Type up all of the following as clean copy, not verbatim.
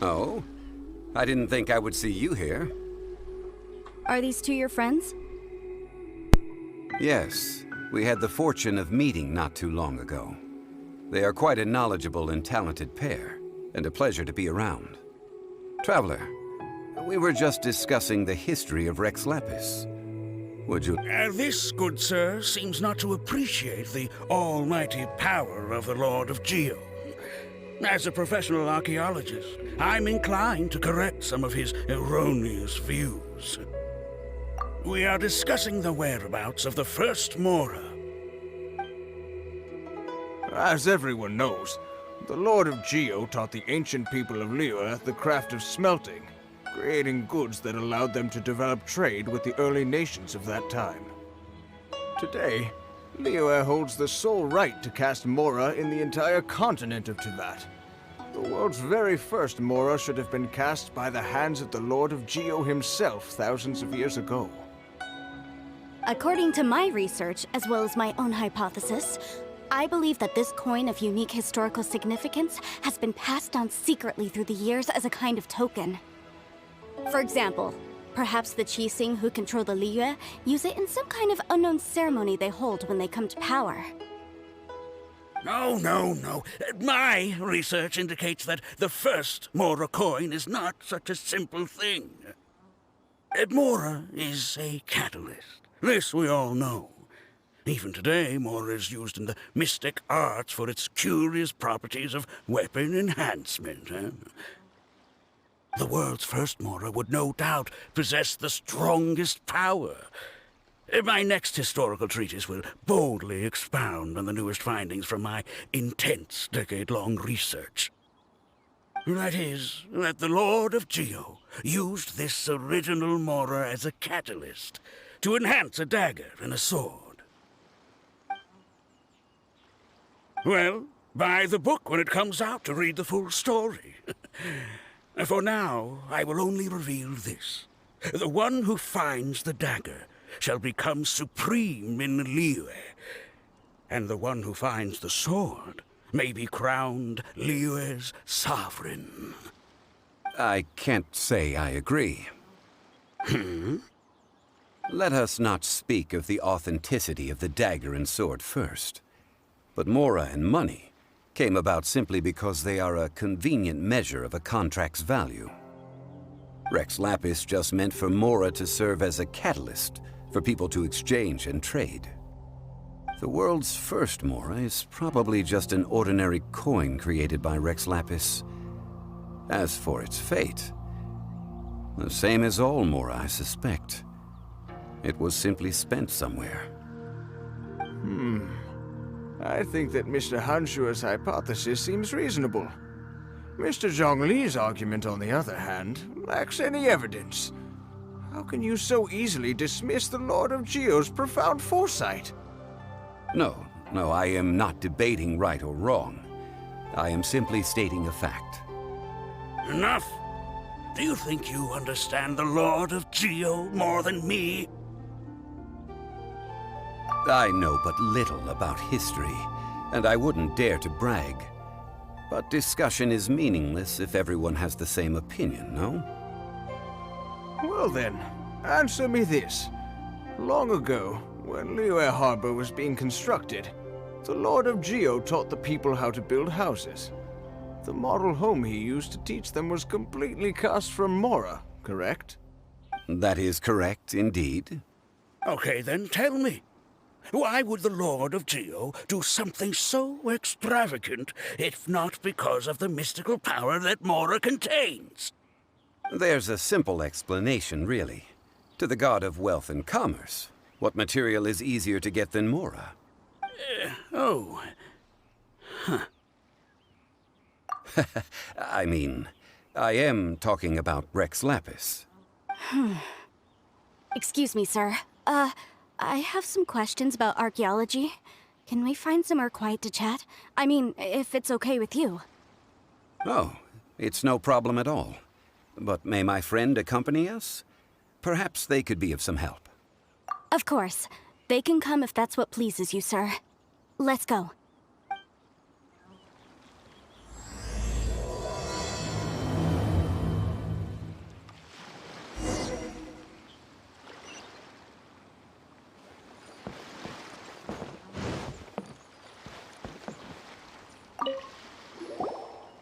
Oh? I didn't think I would see you here. Are these two your friends? Yes, we had the fortune of meeting not too long ago. They are quite a knowledgeable and talented pair, and a pleasure to be around. Traveler, we were just discussing the history of Rex Lapis. Would you... This, good sir, seems not to appreciate the almighty power of the Lord of Geo. As a professional archaeologist, I'm inclined to correct some of his erroneous views. We are discussing the whereabouts of the first Mora. As everyone knows, the Lord of Geo taught the ancient people of Liyue the craft of smelting, creating goods that allowed them to develop trade with the early nations of that time. Today, Liyue holds the sole right to cast Mora in the entire continent of Teyvat. The world's very first Mora should have been cast by the hands of the Lord of Geo himself thousands of years ago. According to my research, as well as my own hypothesis, I believe that this coin of unique historical significance has been passed down secretly through the years as a kind of token. For example, perhaps the Qixing who control the Liyue use it in some kind of unknown ceremony they hold when they come to power. No. My research indicates that the first Mora coin is not such a simple thing. Mora is a catalyst. This we all know. Even today, Mora is used in the mystic arts for its curious properties of weapon enhancement. The world's first Mora would no doubt possess the strongest power. My next historical treatise will boldly expound on the newest findings from my intense decade-long research. That is, that the Lord of Geo used this original Mora as a catalyst to enhance a dagger and a sword. Well, buy the book when it comes out to read the full story. For now, I will only reveal this. The one who finds the dagger shall become supreme in Liyue, and the one who finds the sword may be crowned Liyue's sovereign. I can't say I agree. Let us not speak of the authenticity of the dagger and sword first. But Mora and money came about simply because they are a convenient measure of a contract's value. Rex Lapis just meant for Mora to serve as a catalyst for people to exchange and trade. The world's first Mora is probably just an ordinary coin created by Rex Lapis. As for its fate, the same as all Mora, I suspect. It was simply spent somewhere. I think that Mr. Hanshua's hypothesis seems reasonable. Mr. Zhongli's argument, on the other hand, lacks any evidence. How can you so easily dismiss the Lord of Geo's profound foresight? No, I am not debating right or wrong. I am simply stating a fact. Enough! Do you think you understand the Lord of Geo more than me? I know but little about history, and I wouldn't dare to brag. But discussion is meaningless if everyone has the same opinion, no? Well then, answer me this. Long ago, when Liyue Harbor was being constructed, the Lord of Geo taught the people how to build houses. The model home he used to teach them was completely cast from Mora, correct? That is correct, indeed. Okay, then tell me. Why would the Lord of Geo do something so extravagant, if not because of the mystical power that Mora contains? There's a simple explanation, really. To the god of wealth and commerce, what material is easier to get than Mora? I mean, I am talking about Rex Lapis. Excuse me, sir. I have some questions about archaeology. Can we find somewhere quiet to chat? I mean, if it's okay with you. Oh, it's no problem at all. But may my friend accompany us? Perhaps they could be of some help. Of course. They can come if that's what pleases you, sir. Let's go.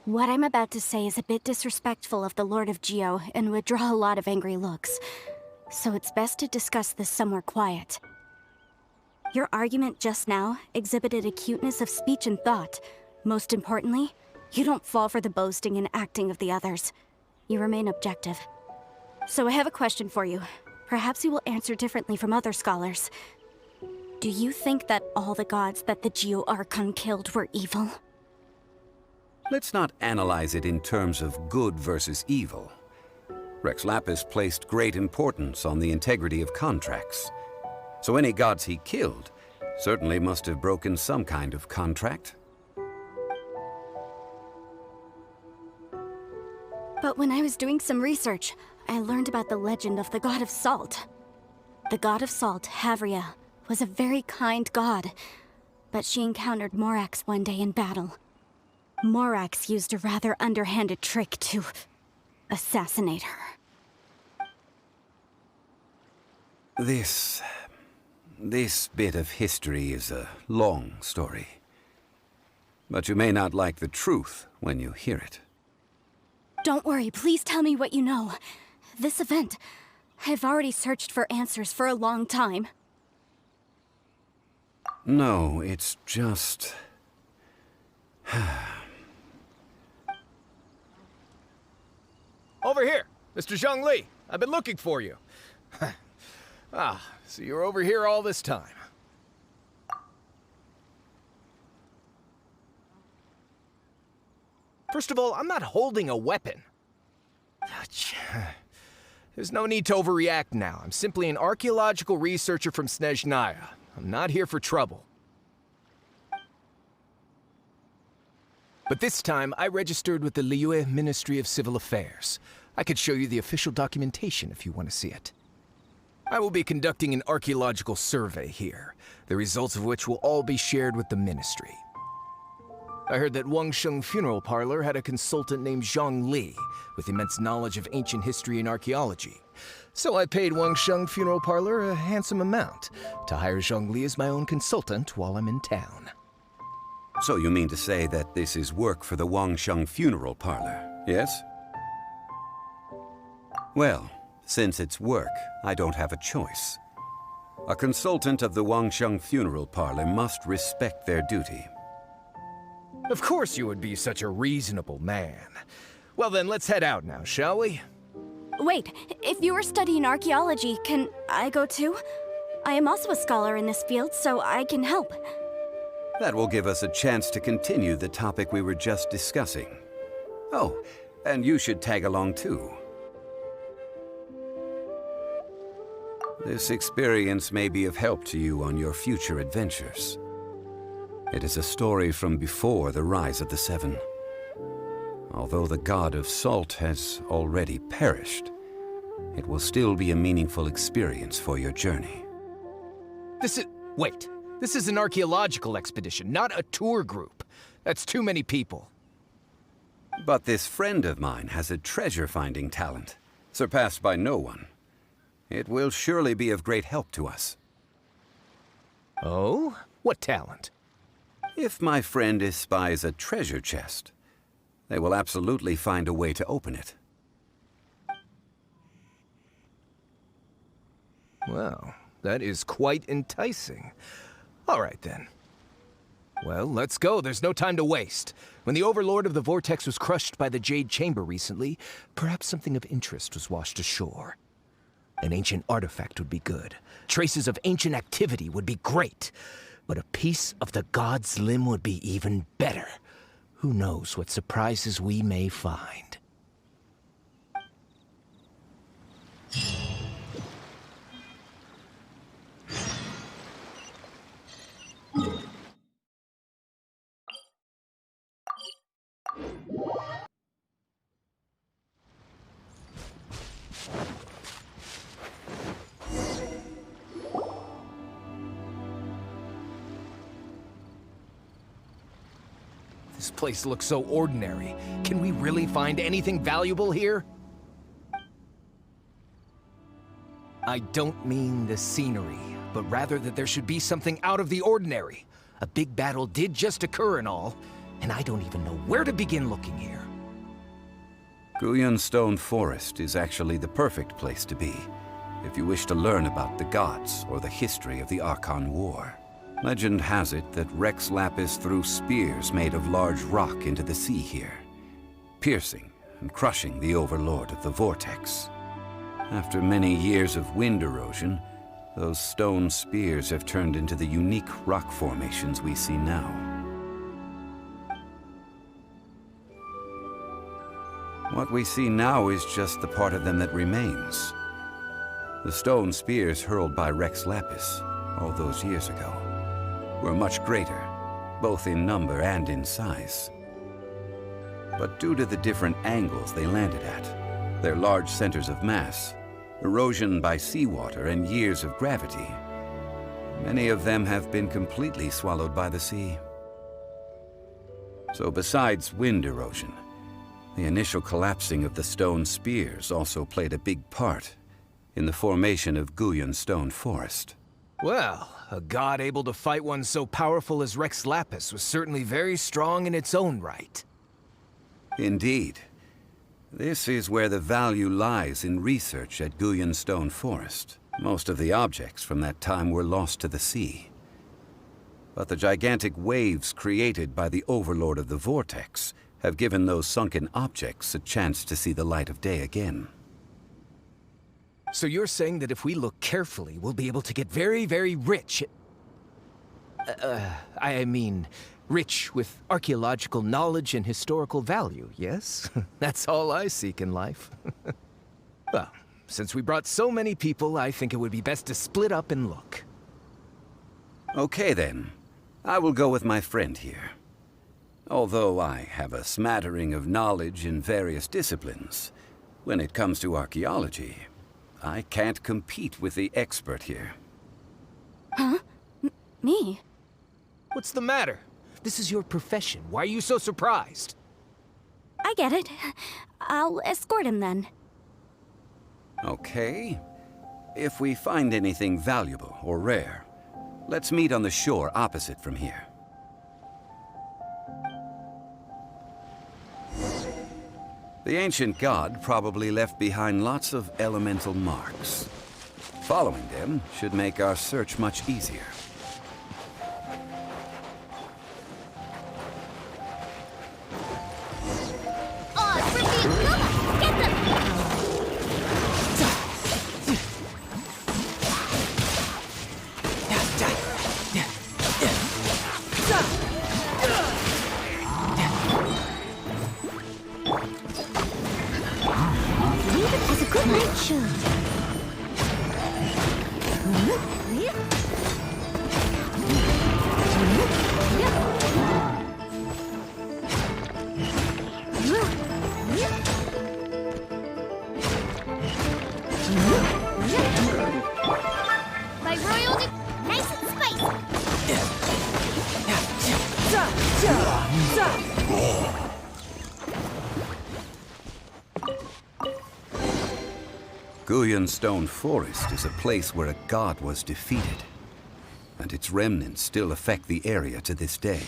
What I'm about to say is a bit disrespectful of the Lord of Geo and would draw a lot of angry looks. So it's best to discuss this somewhere quiet. Your argument just now exhibited acuteness of speech and thought. Most importantly, you don't fall for the boasting and acting of the others. You remain objective. So I have a question for you. Perhaps you will answer differently from other scholars. Do you think that all the gods that the Geo Archon killed were evil? Let's not analyze it in terms of good versus evil. Rex Lapis placed great importance on the integrity of contracts. So any gods he killed certainly must have broken some kind of contract. But when I was doing some research, I learned about the legend of the god of salt. The god of salt, Havria, was a very kind god, but she encountered Morax one day in battle. Morax used a rather underhanded trick to assassinate her. This bit of history is a long story. But you may not like the truth when you hear it. Don't worry, please tell me what you know. This event, I've already searched for answers for a long time. No, it's just... Over here, Mr. Zhongli. I've been looking for you. So you're over here all this time. First of all, I'm not holding a weapon. There's no need to overreact now. I'm simply an archaeological researcher from Snezhnaya. I'm not here for trouble. But this time, I registered with the Liyue Ministry of Civil Affairs. I could show you the official documentation if you want to see it. I will be conducting an archaeological survey here, the results of which will all be shared with the ministry. I heard that Wangsheng Funeral Parlor had a consultant named Zhang Li, with immense knowledge of ancient history and archaeology. So I paid Wangsheng Funeral Parlor a handsome amount to hire Zhang Li as my own consultant while I'm in town. So you mean to say that this is work for the Wangsheng Funeral Parlor, yes? Well, since it's work, I don't have a choice. A consultant of the Wangsheng Funeral Parlor must respect their duty. Of course you would be such a reasonable man. Well then, let's head out now, shall we? Wait, if you are studying archaeology, can I go too? I am also a scholar in this field, so I can help. That will give us a chance to continue the topic we were just discussing. Oh, and you should tag along too. This experience may be of help to you on your future adventures. It is a story from before the rise of the Seven. Although the god of salt has already perished, it will still be a meaningful experience for your journey. Wait. This is an archaeological expedition, not a tour group. That's too many people. But this friend of mine has a treasure-finding talent, surpassed by no one. It will surely be of great help to us. Oh? What talent? If my friend espies a treasure chest, they will absolutely find a way to open it. Well, that is quite enticing. All right, then. Well, let's go. There's no time to waste. When the Overlord of the Vortex was crushed by the Jade Chamber recently, perhaps something of interest was washed ashore. An ancient artifact would be good. Traces of ancient activity would be great. But a piece of the god's limb would be even better. Who knows what surprises we may find. This place looks so ordinary. Can we really find anything valuable here? I don't mean the scenery, but rather that there should be something out of the ordinary. A big battle did just occur and all, and I don't even know where to begin looking here. Guyon Stone Forest is actually the perfect place to be if you wish to learn about the gods or the history of the Archon War. Legend has it that Rex Lapis threw spears made of large rock into the sea here, piercing and crushing the overlord of the vortex. After many years of wind erosion, those stone spears have turned into the unique rock formations we see now. What we see now is just the part of them that remains. The stone spears hurled by Rex Lapis all those years ago were much greater, both in number and in size. But due to the different angles they landed at, their large centers of mass, erosion by seawater, and years of gravity, many of them have been completely swallowed by the sea. So besides wind erosion, the initial collapsing of the stone spears also played a big part in the formation of Guyon Stone Forest. Well, a god able to fight one so powerful as Rex Lapis was certainly very strong in its own right. Indeed. This is where the value lies in research at Guyon Stone Forest. Most of the objects from that time were lost to the sea. But the gigantic waves created by the overlord of the vortex have given those sunken objects a chance to see the light of day again. So you're saying that if we look carefully, we'll be able to get very, very rich. I mean, rich with archaeological knowledge and historical value, yes? That's all I seek in life. Well, since we brought so many people, I think it would be best to split up and look. Okay then. I will go with my friend here. Although I have a smattering of knowledge in various disciplines, when it comes to archaeology, I can't compete with the expert here. Huh? Me? What's the matter? This is your profession. Why are you so surprised? I get it. I'll escort him then. Okay. If we find anything valuable or rare, let's meet on the shore opposite from here. The ancient god probably left behind lots of elemental marks. Following them should make our search much easier. Guyon Stone Forest is a place where a god was defeated, and its remnants still affect the area to this day.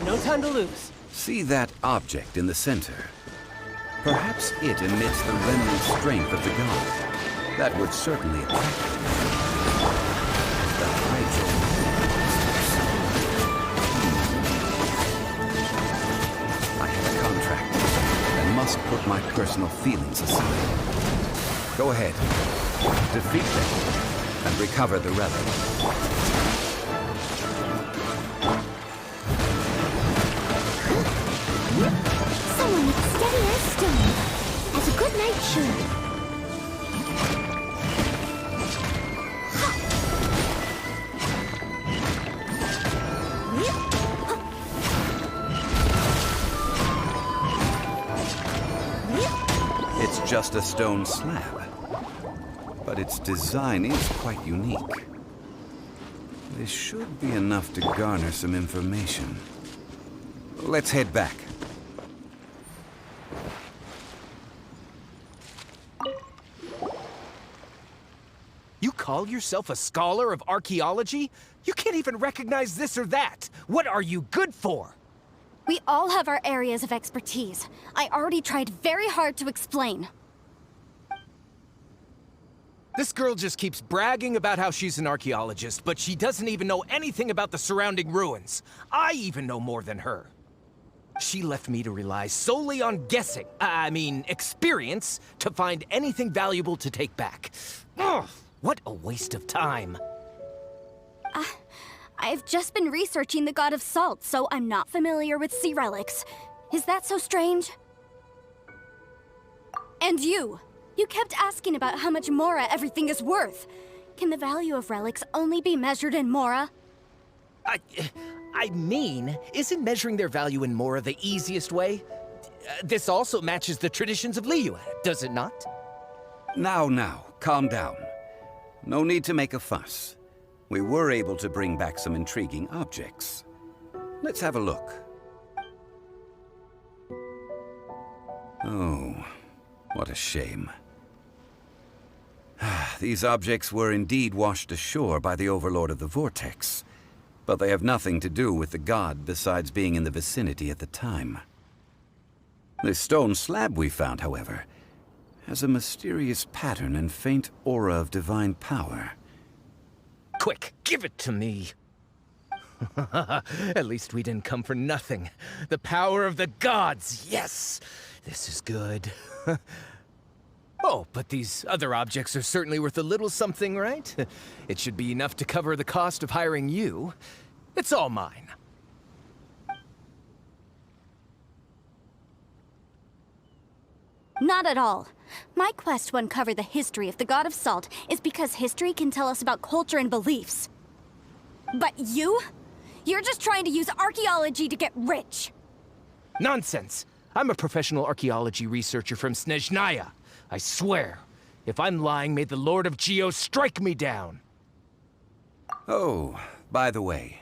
No time to lose. See that object in the center? Perhaps it emits the remnant strength of the god. That would certainly attract them. The hydro. I have a contract and must put my personal feelings aside. Go ahead. Defeat them and recover the relic. Someone that's steady as stone, as a good knight should. It's just a stone slab, but its design is quite unique. This should be enough to garner some information. Let's head back. You call yourself a scholar of archaeology? You can't even recognize this or that. What are you good for? We all have our areas of expertise. I already tried very hard to explain. This girl just keeps bragging about how she's an archaeologist, but she doesn't even know anything about the surrounding ruins. I even know more than her. She left me to rely solely on guessing, experience, to find anything valuable to take back. Ugh, what a waste of time. I've just been researching the God of Salt, so I'm not familiar with sea relics. Is that so strange? And you! You kept asking about how much Mora everything is worth. Can the value of relics only be measured in Mora? Isn't measuring their value in Mora the easiest way? This also matches the traditions of Liyue, does it not? Now, calm down. No need to make a fuss. We were able to bring back some intriguing objects. Let's have a look. Oh, what a shame. These objects were indeed washed ashore by the Overlord of the Vortex, but they have nothing to do with the god besides being in the vicinity at the time. This stone slab we found, however, has a mysterious pattern and faint aura of divine power. Quick, give it to me. At least we didn't come for nothing. The power of the gods, yes! This is good. Oh, but these other objects are certainly worth a little something, right? It should be enough to cover the cost of hiring you. It's all mine. Not at all. My quest to uncover the history of the God of Salt is because history can tell us about culture and beliefs. But you? You're just trying to use archaeology to get rich. Nonsense! I'm a professional archaeology researcher from Snezhnaya. I swear, if I'm lying, may the Lord of Geo strike me down. Oh, by the way,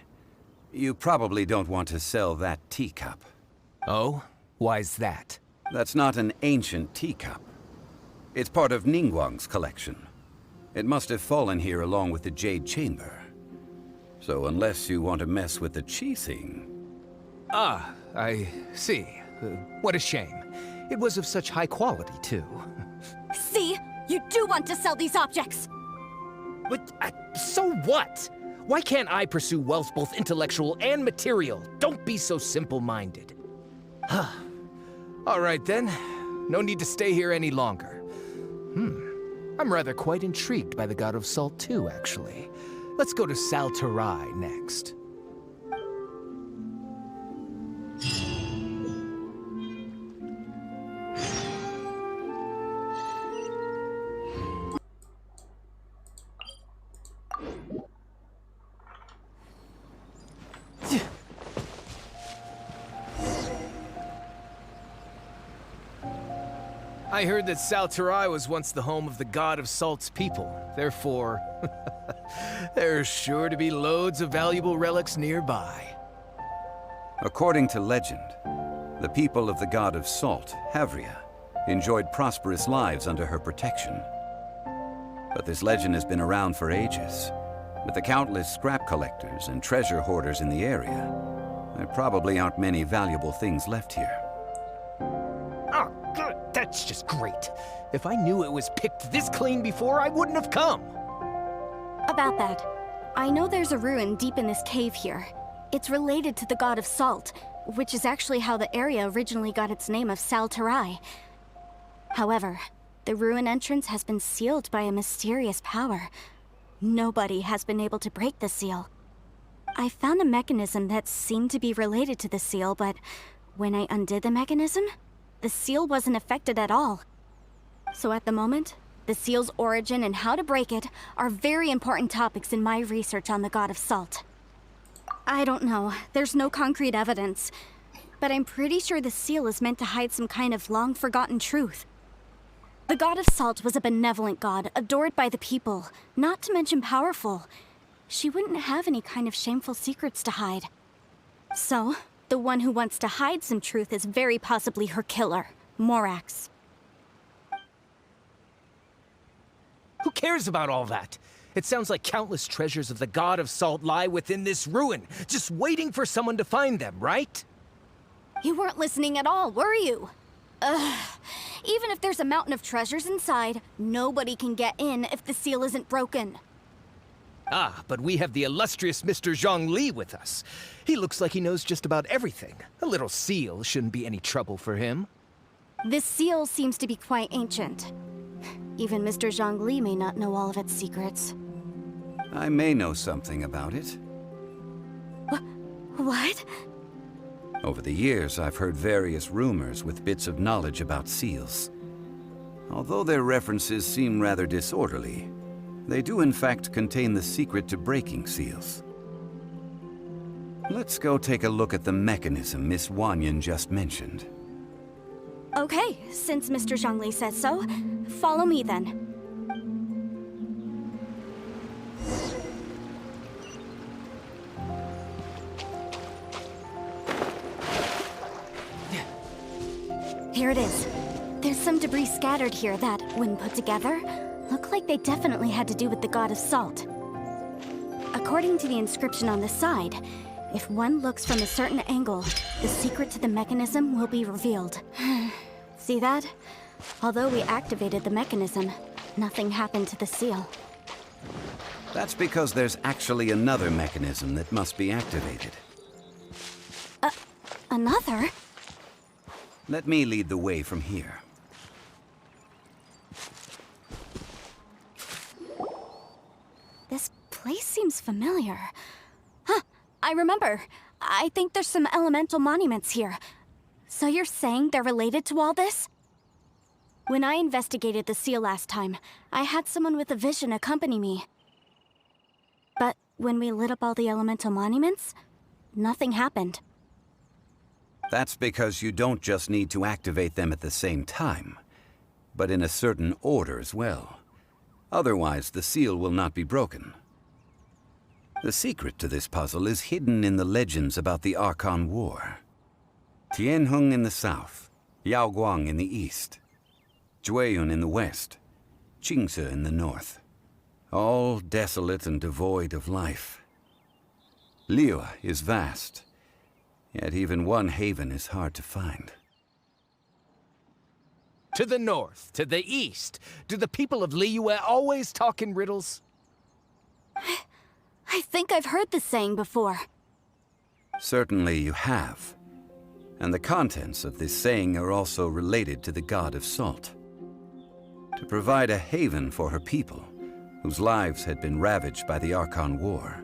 you probably don't want to sell that teacup. Oh? Why's that? That's not an ancient teacup. It's part of Ningguang's collection. It must have fallen here along with the Jade Chamber. So unless you want to mess with the Qixing... Ah, I see. What a shame. It was of such high quality, too. See? You do want to sell these objects! But, so what? Why can't I pursue wealth both intellectual and material? Don't be so simple-minded. All right, then. No need to stay here any longer. I'm rather quite intrigued by the God of Salt, too, actually. Let's go to Sal Flore next. I heard that Sal Flore was once the home of the God of Salt's people. Therefore, there's sure to be loads of valuable relics nearby. According to legend, the people of the God of Salt, Havria, enjoyed prosperous lives under her protection. But this legend has been around for ages. With the countless scrap collectors and treasure hoarders in the area, there probably aren't many valuable things left here. Oh, good. That's just great. If I knew it was picked this clean before, I wouldn't have come. About that, I know there's a ruin deep in this cave here. It's related to the God of Salt, which is actually how the area originally got its name of Sal Flore. However, the ruin entrance has been sealed by a mysterious power. Nobody has been able to break the seal. I found a mechanism that seemed to be related to the seal, but when I undid the mechanism, the seal wasn't affected at all. So at the moment, the seal's origin and how to break it are very important topics in my research on the God of Salt. I don't know, there's no concrete evidence, but I'm pretty sure the seal is meant to hide some kind of long-forgotten truth. The God of Salt was a benevolent god, adored by the people, not to mention powerful. She wouldn't have any kind of shameful secrets to hide. So, the one who wants to hide some truth is very possibly her killer, Morax. Who cares about all that? It sounds like countless treasures of the God of Salt lie within this ruin, just waiting for someone to find them, right? You weren't listening at all, were you? Even if there's a mountain of treasures inside, nobody can get in if the seal isn't broken. Ah, but we have the illustrious Mr. Zhongli with us. He looks like he knows just about everything. A little seal shouldn't be any trouble for him. This seal seems to be quite ancient. Even Mr. Zhongli may not know all of its secrets. I may know something about it. What? Over the years, I've heard various rumors with bits of knowledge about seals. Although their references seem rather disorderly, they do in fact contain the secret to breaking seals. Let's go take a look at the mechanism Miss Wanyan just mentioned. Okay, since Mr. Zhongli says so, follow me then. Here it is. There's some debris scattered here that, when put together, look like they definitely had to do with the God of Salt. According to the inscription on the side, if one looks from a certain angle, the secret to the mechanism will be revealed. See that? Although we activated the mechanism, nothing happened to the seal. That's because there's actually another mechanism that must be activated. Another? Let me lead the way from here. This place seems familiar. Huh, I remember. I think there's some elemental monuments here. So you're saying they're related to all this? When I investigated the seal last time, I had someone with a vision accompany me. But when we lit up all the elemental monuments, nothing happened. That's because you don't just need to activate them at the same time, but in a certain order as well. Otherwise, the seal will not be broken. The secret to this puzzle is hidden in the legends about the Archon War. Tianheng in the south, Yaoguang in the east, Jueyun in the west, Qingce in the north. All desolate and devoid of life. Liyue is vast, yet even one haven is hard to find. To the north, to the east. Do the people of Liyue always talk in riddles? I think I've heard this saying before. Certainly you have. And the contents of this saying are also related to the God of Salt. To provide a haven for her people, whose lives had been ravaged by the Archon War,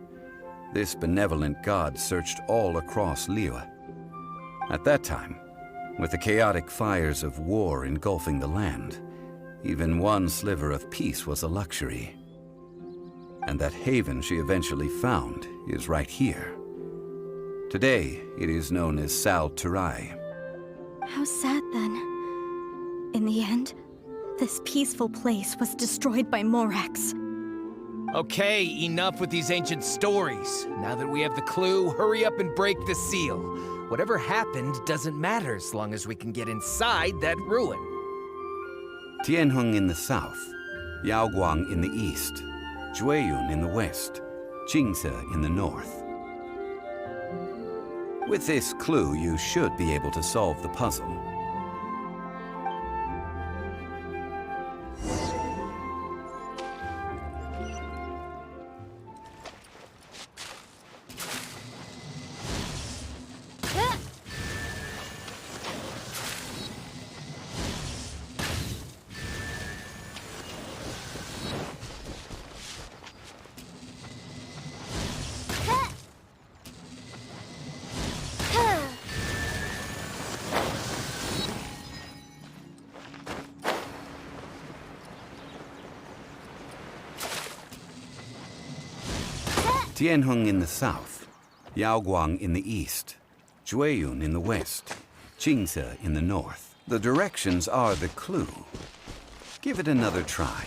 this benevolent god searched all across Liyue. At that time, with the chaotic fires of war engulfing the land, even one sliver of peace was a luxury. And that haven she eventually found is right here. Today, it is known as Sal Flore. How sad then. In the end, this peaceful place was destroyed by Morax. Okay, enough with these ancient stories. Now that we have the clue, hurry up and break the seal. Whatever happened doesn't matter as long as we can get inside that ruin. Tianheng in the south, Yaoguang in the east, Jueyun in the west, Qingce in the north. With this clue, you should be able to solve the puzzle. Tianheng in the south, Yaoguang in the east, Jueyun in the west, Qingce in the north. The directions are the clue. Give it another try.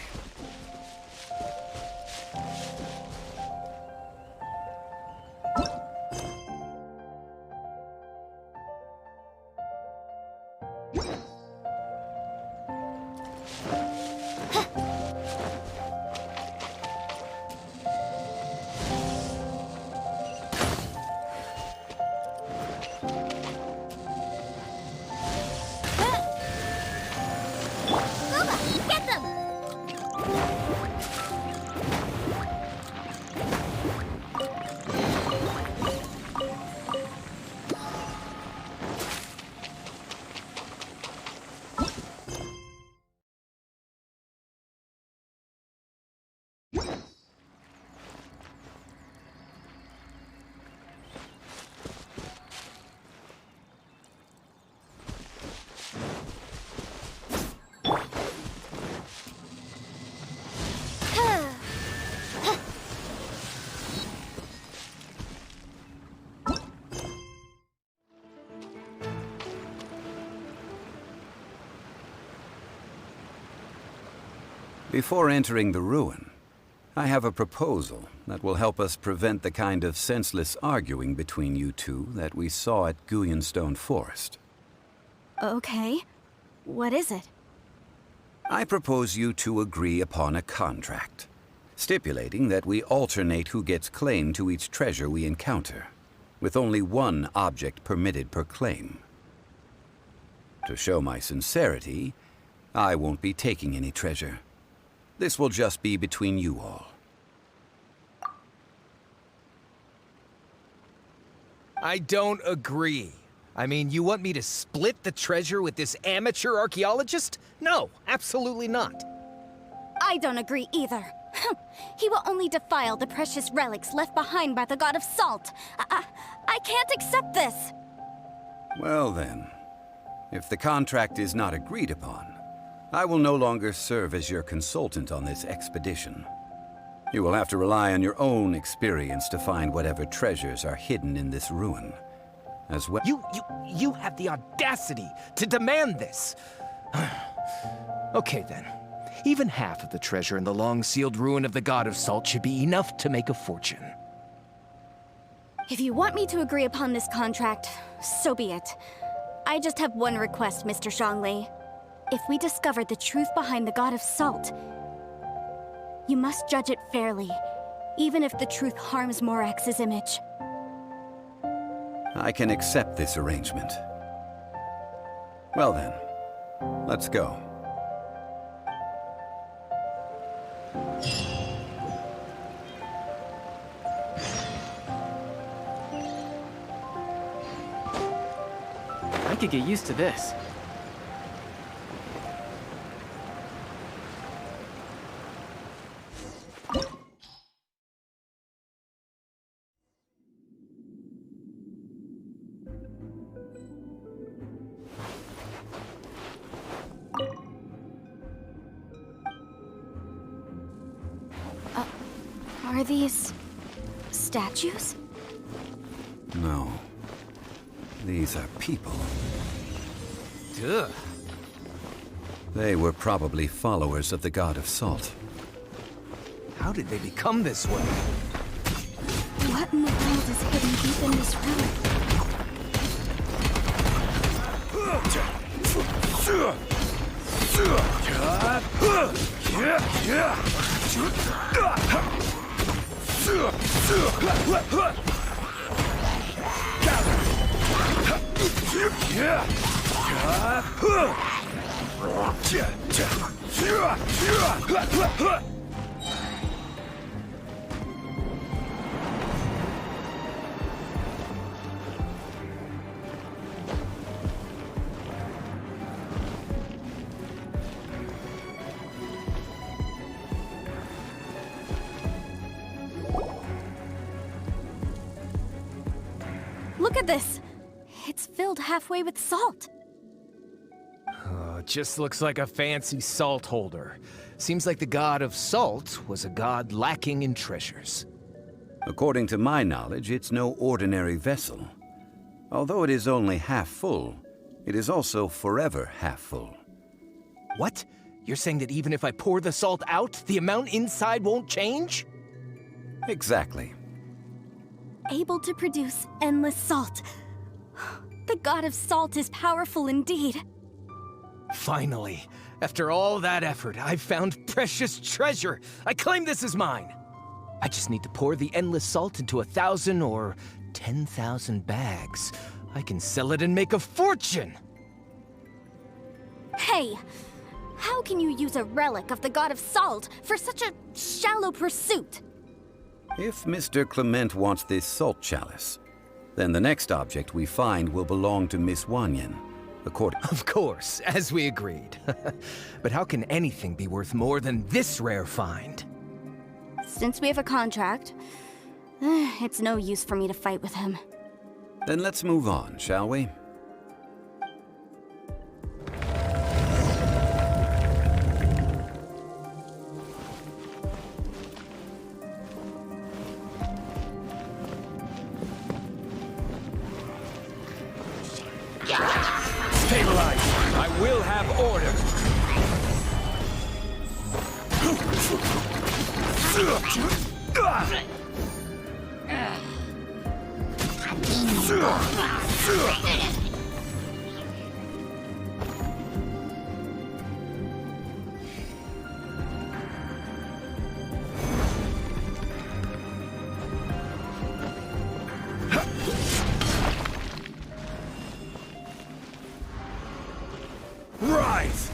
Before entering the ruin, I have a proposal that will help us prevent the kind of senseless arguing between you two that we saw at Guyenstone Forest. Okay. What is it? I propose you two agree upon a contract, stipulating that we alternate who gets claim to each treasure we encounter, with only one object permitted per claim. To show my sincerity, I won't be taking any treasure. This will just be between you all. I don't agree. I mean, you want me to split the treasure with this amateur archaeologist? No, absolutely not. I don't agree either. He will only defile the precious relics left behind by the god of salt. I can't accept this. Well then, if the contract is not agreed upon, I will no longer serve as your consultant on this expedition. You will have to rely on your own experience to find whatever treasures are hidden in this ruin, as well. You have the audacity to demand this. Okay then. Even half of the treasure in the long-sealed ruin of the God of Salt should be enough to make a fortune. If you want me to agree upon this contract, so be it. I just have one request, Mr. Zhongli. If we discover the truth behind the God of Salt, you must judge it fairly, even if the truth harms Morax's image. I can accept this arrangement. Well then, let's go. I could get used to this. Are these statues? No. These are people. Ugh. They were probably followers of the God of Salt. How did they become this way? What in the world is hidden deep in this Look at this! It's filled halfway with salt. It just looks like a fancy salt holder. Seems like the God of Salt was a god lacking in treasures. According to my knowledge, it's no ordinary vessel. Although it is only half full, it is also forever half full. What? You're saying that even if I pour the salt out, the amount inside won't change? Exactly. Able to produce endless salt. The God of Salt is powerful indeed. Finally, after all that effort, I've found precious treasure. I claim this as mine. I just need to pour the endless salt into 1,000 or 10,000 bags. I can sell it and make a fortune! Hey! How can you use a relic of the God of Salt for such a shallow pursuit? If Mr. Clement wants this salt chalice, then the next object we find will belong to Miss Wanyan, according... Of course, as we agreed. But how can anything be worth more than this rare find? Since we have a contract, it's no use for me to fight with him. Then let's move on, shall we? Stabilize! I will have order! Rise!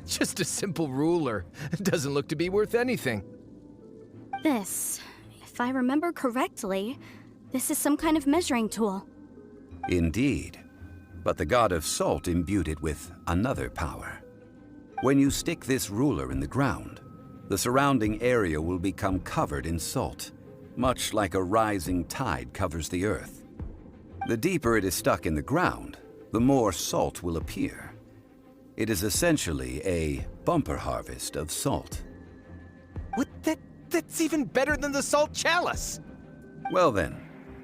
Just a simple ruler. Doesn't look to be worth anything. This, if I remember correctly, this is some kind of measuring tool. Indeed. But the god of salt imbued it with another power. When you stick this ruler in the ground, the surrounding area will become covered in salt, much like a rising tide covers the earth. The deeper it is stuck in the ground, the more salt will appear. It is essentially a bumper harvest of salt. What? That's even better than the salt chalice! Well then,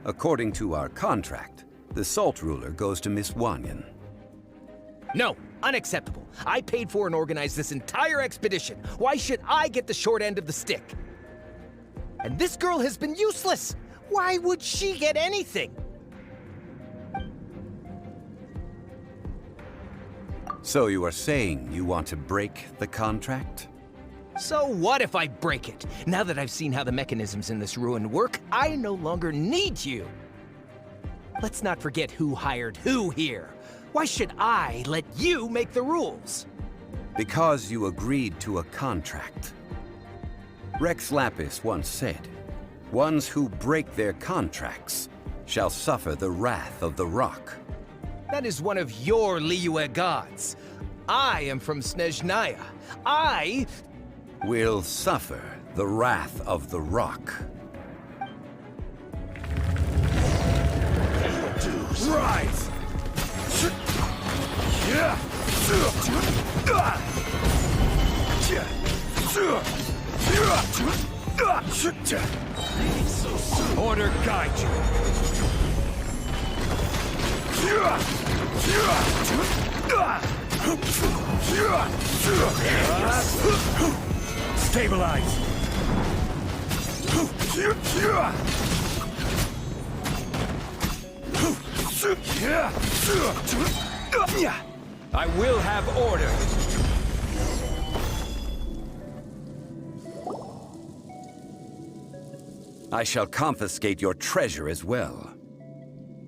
according to our contract, the salt ruler goes to Miss Wanyan. No, unacceptable. I paid for and organized this entire expedition. Why should I get the short end of the stick? And this girl has been useless! Why would she get anything? So you are saying you want to break the contract? So what if I break it? Now that I've seen how the mechanisms in this ruin work, I no longer need you. Let's not forget who hired who here. Why should I let you make the rules? Because you agreed to a contract. Rex Lapis once said, "Ones who break their contracts shall suffer the wrath of the rock." That is one of your Liyue gods. I am from Snezhnaya. I will suffer the wrath of the rock. Rise! Order guide you. Stabilize! I will have order. I shall confiscate your treasure as well.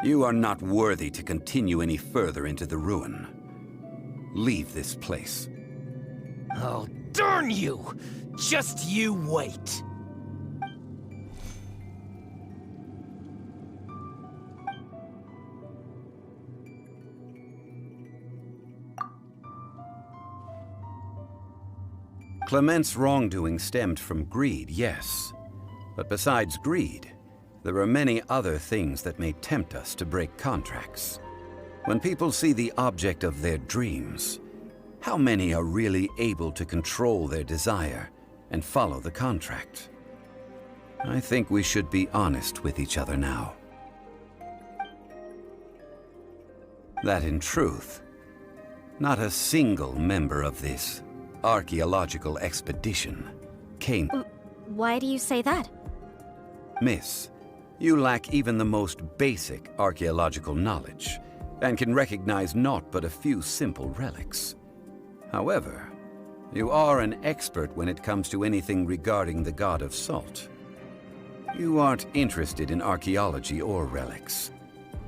You are not worthy to continue any further into the ruin. Leave this place. Oh, darn you! Just you wait. Clement's wrongdoing stemmed from greed, yes. But besides greed, there are many other things that may tempt us to break contracts. When people see the object of their dreams, how many are really able to control their desire and follow the contract? I think we should be honest with each other now. That in truth, not a single member of this archaeological expedition came... Why do you say that? Miss, you lack even the most basic archaeological knowledge, and can recognize naught but a few simple relics. However, you are an expert when it comes to anything regarding the god of salt. You aren't interested in archaeology or relics.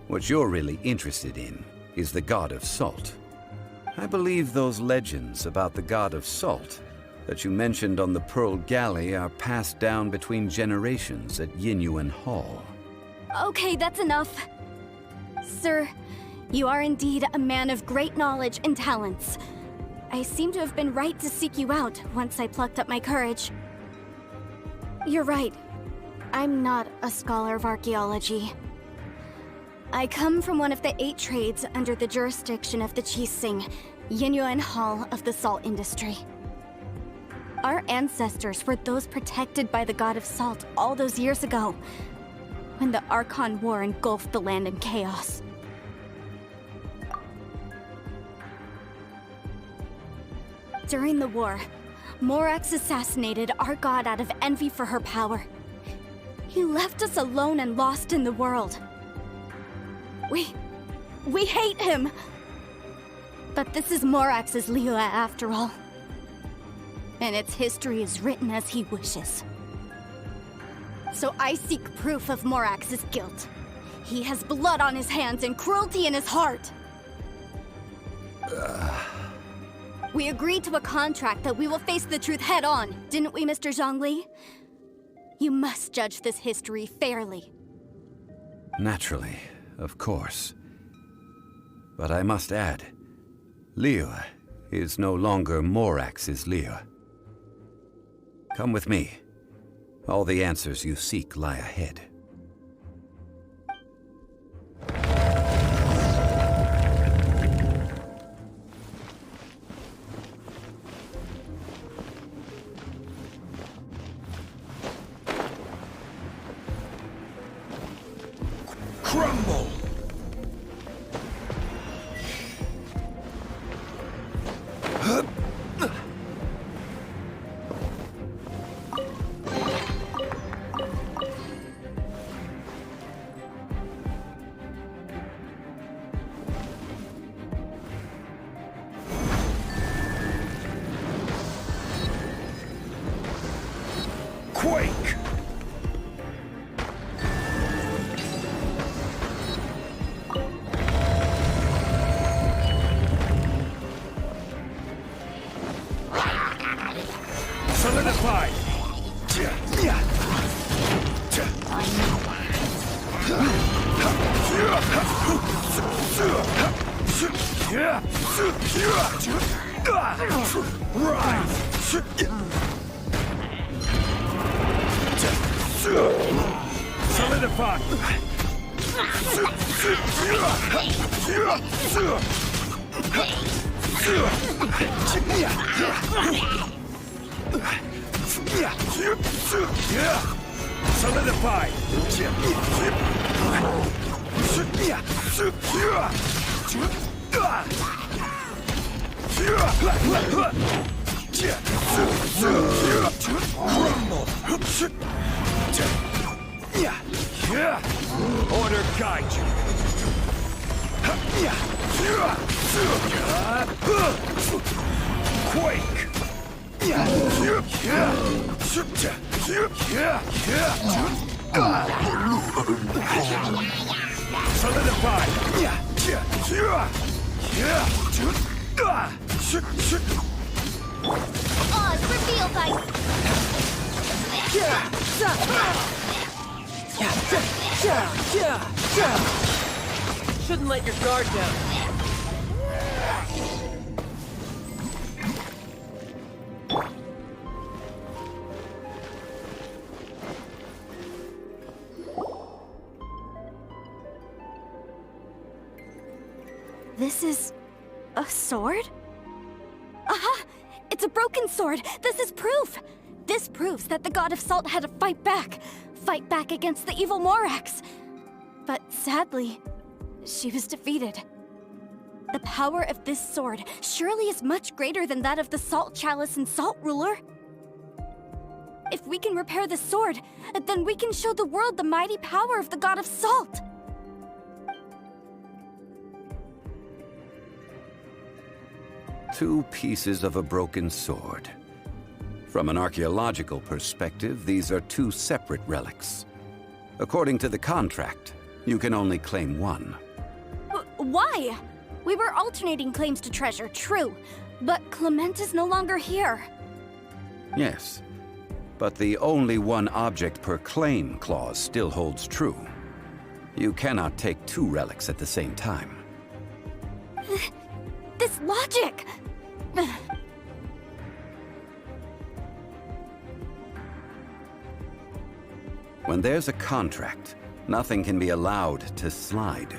What you're really interested in is the god of salt. I believe those legends about the god of salt that you mentioned on the Pearl Galley are passed down between generations at Yinyuan Hall. Okay, that's enough. Sir, you are indeed a man of great knowledge and talents. I seem to have been right to seek you out once I plucked up my courage. You're right. I'm not a scholar of archaeology. I come from one of the 8 trades under the jurisdiction of the Qixing, Yinyuan Hall of the salt industry. Our ancestors were those protected by the god of salt all those years ago, when the Archon War engulfed the land in chaos. During the war, Morax assassinated our god out of envy for her power. He left us alone and lost in the world. We hate him! But this is Morax's Liyue after all. And its history is written as he wishes. So I seek proof of Morax's guilt. He has blood on his hands and cruelty in his heart. We agreed to a contract that we will face the truth head on, didn't we, Mr. Zhongli? You must judge this history fairly. Naturally, of course. But I must add, Liyue is no longer Morax's Liyue. Come with me. All the answers you seek lie ahead. Crumble! Quake! Solidify! Solidify! Solidify! Order guide you. Quake! Solidify! Oz, reveal by... Shouldn't let your guard down. This is... a sword? Aha! It's a broken sword! This is proof! This proves that the God of Salt had to fight back. Fight back against the evil Morax. But sadly, she was defeated. The power of this sword surely is much greater than that of the Salt Chalice and Salt Ruler. If we can repair the sword, then we can show the world the mighty power of the God of Salt. Two pieces of a broken sword. From an archaeological perspective, these are two separate relics. According to the contract, you can only claim one. Why? We were alternating claims to treasure, true. But Clement is no longer here. Yes, but the only one object per claim clause still holds true. You cannot take two relics at the same time. This logic! When there's a contract, nothing can be allowed to slide.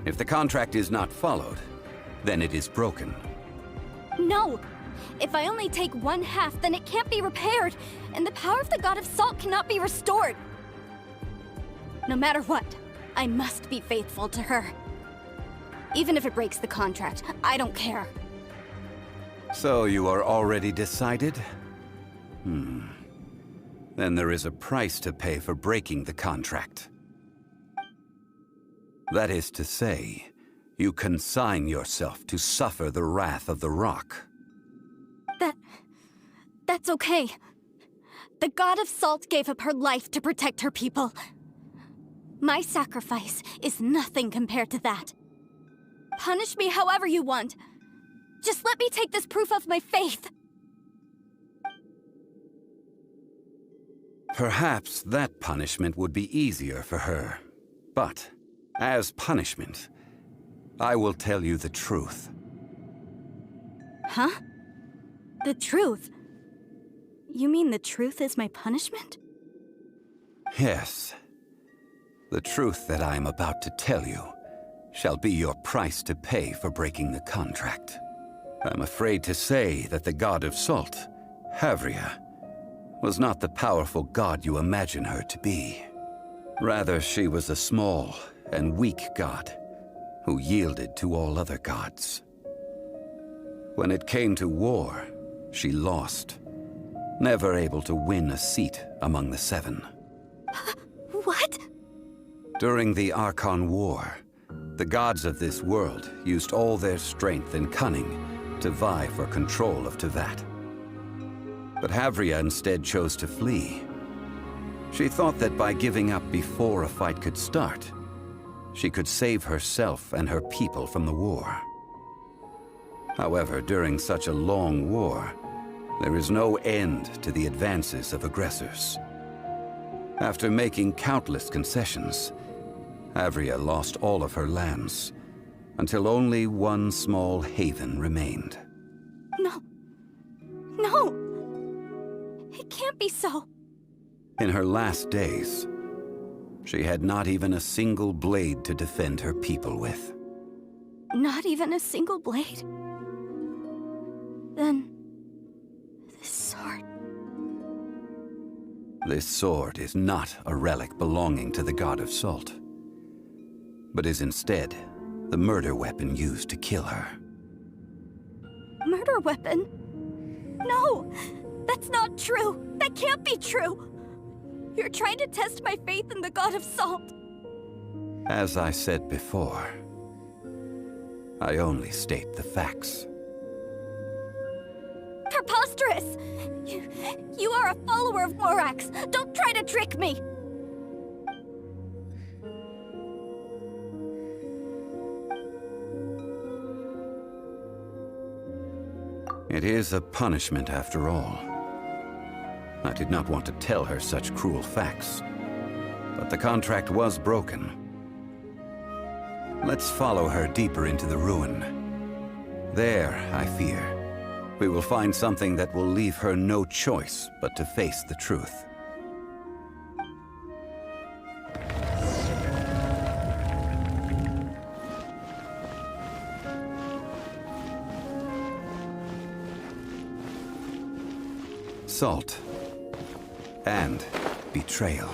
If the contract is not followed, then it is broken. No! If I only take one half, then it can't be repaired, and the power of the God of Salt cannot be restored. No matter what, I must be faithful to her. Even if it breaks the contract, I don't care. So you are already decided? Then there is a price to pay for breaking the contract. That is to say, you consign yourself to suffer the wrath of the rock. That's okay. The God of Salt gave up her life to protect her people. My sacrifice is nothing compared to that. Punish me however you want. Just let me take this proof of my faith. Perhaps that punishment would be easier for her. But, as punishment, I will tell you the truth. Huh? The truth? You mean the truth is my punishment? Yes. The truth that I am about to tell you shall be your price to pay for breaking the contract. I'm afraid to say that the God of Salt, Havria, was not the powerful god you imagine her to be. Rather, she was a small and weak god who yielded to all other gods. When it came to war, she lost, never able to win a seat among the seven. What? During the Archon War, the gods of this world used all their strength and cunning to vie for control of Teyvat. But Havria instead chose to flee. She thought that by giving up before a fight could start, she could save herself and her people from the war. However, during such a long war, there is no end to the advances of aggressors. After making countless concessions, Havria lost all of her lands, until only one small haven remained. No. No! It can't be so. In her last days, she had not even a single blade to defend her people with. Not even a single blade? Then... this sword... This sword is not a relic belonging to the God of Salt, but is instead the murder weapon used to kill her. Murder weapon? No! That's not true! That can't be true! You're trying to test my faith in the God of Salt! As I said before, I only state the facts. Preposterous! You are a follower of Morax! Don't try to trick me! It is a punishment after all. I did not want to tell her such cruel facts, but the contract was broken. Let's follow her deeper into the ruin. There, I fear, we will find something that will leave her no choice but to face the truth. Salt and betrayal.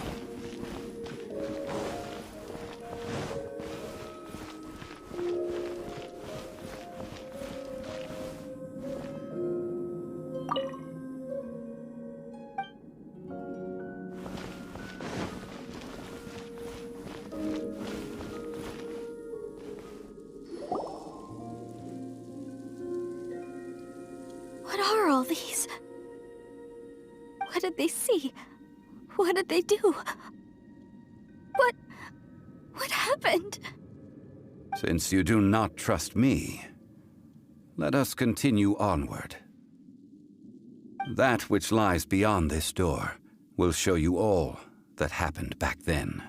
What are all these? What did they see? What did they do? What happened? Since you do not trust me, let us continue onward. That which lies beyond this door will show you all that happened back then.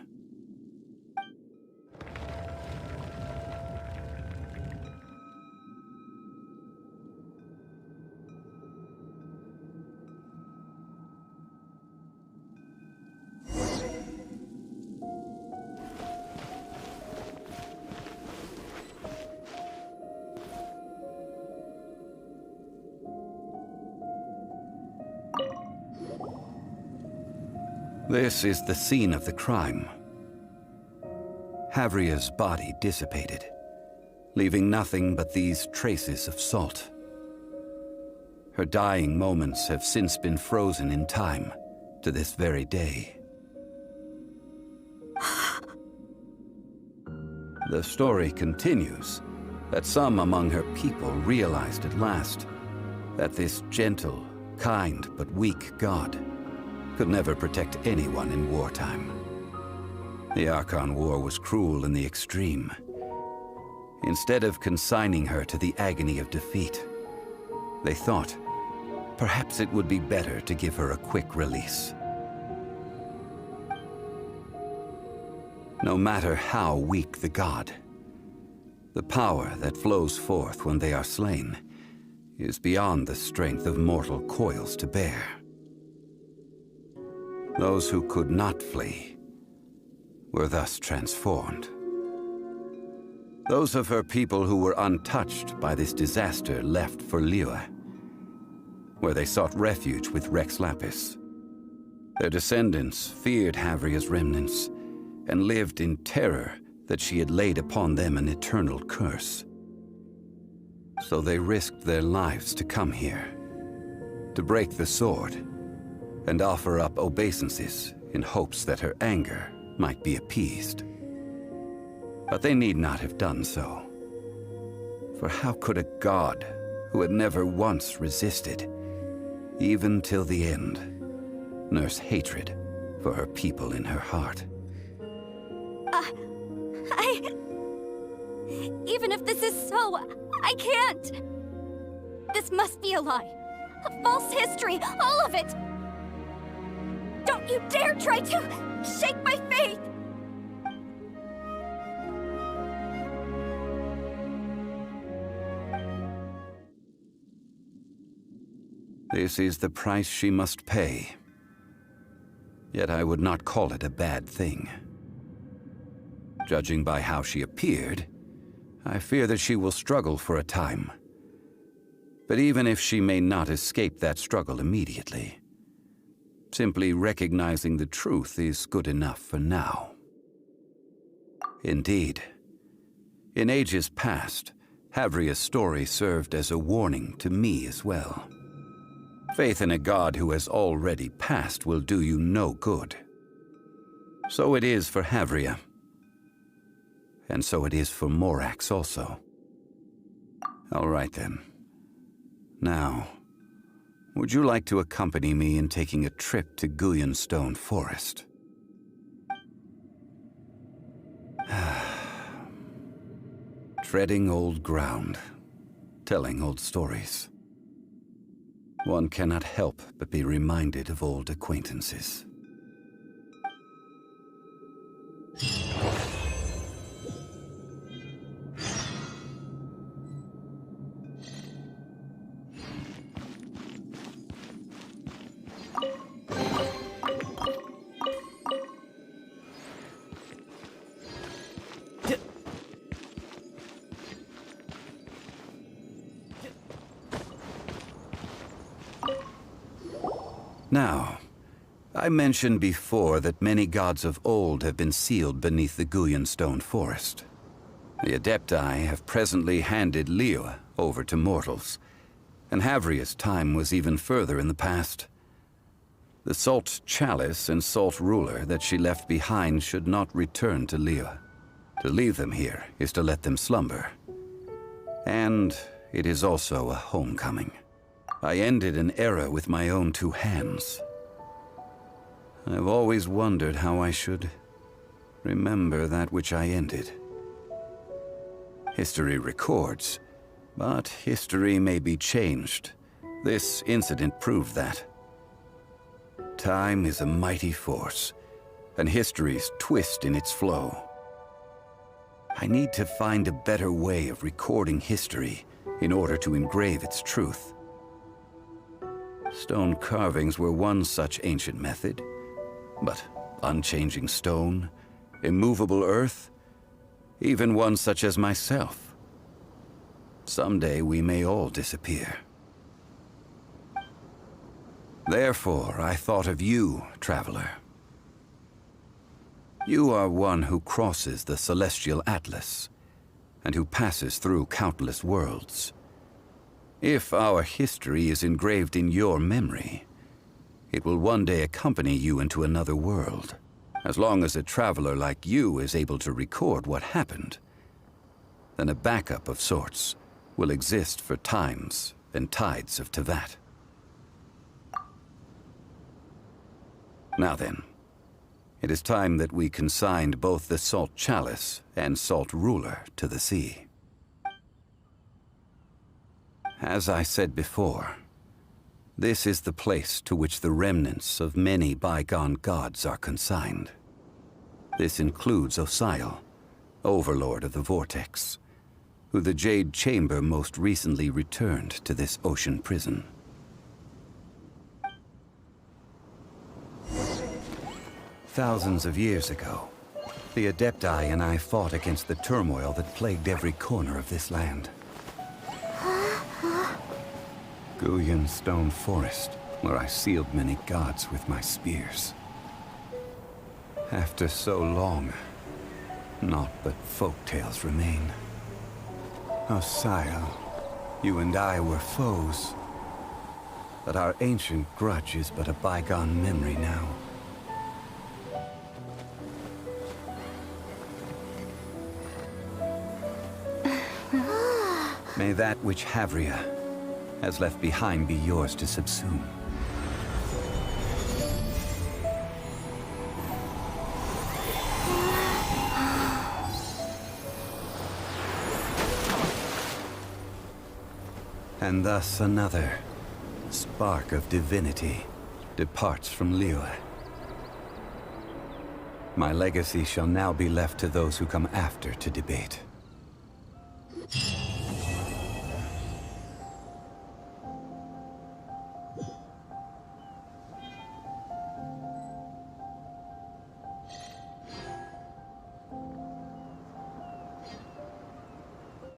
This is the scene of the crime. Havria's body dissipated, leaving nothing but these traces of salt. Her dying moments have since been frozen in time to this very day. The story continues that some among her people realized at last that this gentle, kind, but weak god could never protect anyone in wartime. The Archon War was cruel in the extreme. Instead of consigning her to the agony of defeat, they thought perhaps it would be better to give her a quick release. No matter how weak the god, the power that flows forth when they are slain is beyond the strength of mortal coils to bear. Those who could not flee were thus transformed. Those of her people who were untouched by this disaster left for Liyue, where they sought refuge with Rex Lapis. Their descendants feared Havria's remnants and lived in terror that she had laid upon them an eternal curse. So they risked their lives to come here, to break the sword, and offer up obeisances in hopes that her anger might be appeased. But they need not have done so. For how could a god who had never once resisted, even till the end, nurse hatred for her people in her heart? Even if this is so, I can't! This must be a lie. A false history, all of it! Don't you dare try to shake my faith! This is the price she must pay. Yet I would not call it a bad thing. Judging by how she appeared, I fear that she will struggle for a time. But even if she may not escape that struggle immediately, simply recognizing the truth is good enough for now. Indeed, in ages past, Havria's story served as a warning to me as well. Faith in a god who has already passed will do you no good. So it is for Havria. And so it is for Morax also. All right then. Now, would you like to accompany me in taking a trip to Guyanstone Forest? Treading old ground, telling old stories. One cannot help but be reminded of old acquaintances. Now, I mentioned before that many gods of old have been sealed beneath the Guyanstone Forest. The Adepti have presently handed Liyue over to mortals, and Havria's time was even further in the past. The Salt Chalice and Salt Ruler that she left behind should not return to Liyue. To leave them here is to let them slumber. And it is also a homecoming. I ended an era with my own two hands. I've always wondered how I should remember that which I ended. History records, but history may be changed. This incident proved that. Time is a mighty force, and history's twist in its flow. I need to find a better way of recording history in order to engrave its truth. Stone carvings were one such ancient method, but unchanging stone, immovable earth, even one such as myself. Someday we may all disappear. Therefore, I thought of you, traveler. You are one who crosses the celestial atlas, and who passes through countless worlds. If our history is engraved in your memory, it will one day accompany you into another world. As long as a traveler like you is able to record what happened, then a backup of sorts will exist for times and tides of Teyvat. Now then, it is time that we consigned both the Salt Chalice and Salt Ruler to the sea. As I said before, this is the place to which the remnants of many bygone gods are consigned. This includes Osial, Overlord of the Vortex, who the Jade Chamber most recently returned to this ocean prison. Thousands of years ago, the Adepti and I fought against the turmoil that plagued every corner of this land. Guyan Stone Forest, where I sealed many gods with my spears. After so long, naught but folktales remain. Osial, you and I were foes, but our ancient grudge is but a bygone memory now. May that which Havria has left behind be yours to subsume. And thus another spark of divinity departs from Liyue. My legacy shall now be left to those who come after to debate.